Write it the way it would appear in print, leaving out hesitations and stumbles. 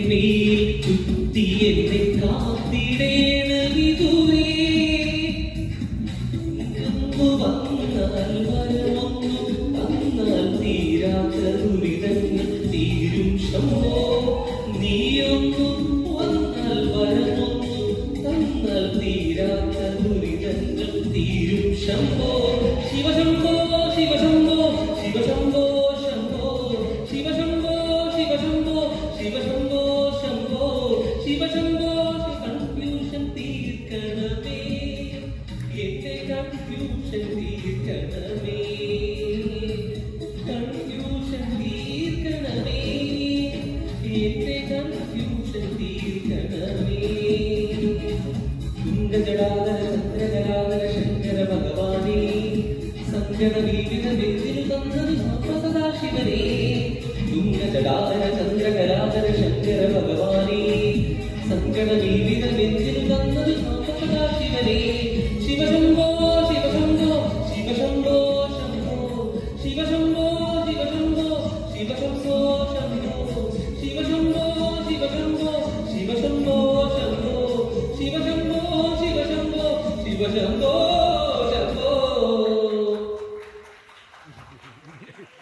ചെമ്മീൽ ചുറ്റി എന്നെ കാത്തിടേണ വിധുവേ വന്നാൽ വരമൊന്നു തന്നാൽ തീരാത്ത ദുരിതങ്ങൾ തീരും ശംഭോ നീയൊന്നു വന്നാൽ വരമൊന്നു തന്നാൽ തീരാത്ത ദുരിതങ്ങൾ തീരും ശംഭോ ശിവശംഭോ ശിവശംഭോ ശിവശംഭോ ശംഭോ ശിവശംഭോ ശിവശംഭോ ശിവശംഭോ ശംഭോ ശിവശംഭോ കൺഫ്യൂഷൻ തീർക്കണമേ എന്റെ കൺഫ്യൂഷൻ തീർക്കണമേ കൺഫ്യൂഷൻ തീർക്കണമേ എന്റെ കൺഫ്യൂഷൻ തീർക്കണമേ തുംഗജടാധര ചന്ദ്രകലാധര ശങ്കര ഭഗവാനേ സങ്കട വീടിന വെച്ചിനു തന്നത് സദാശിവനേ തുംഗജടാധര ചന്ദ്രകലാധര ശങ്കര ഭഗവാനേ സങ്കട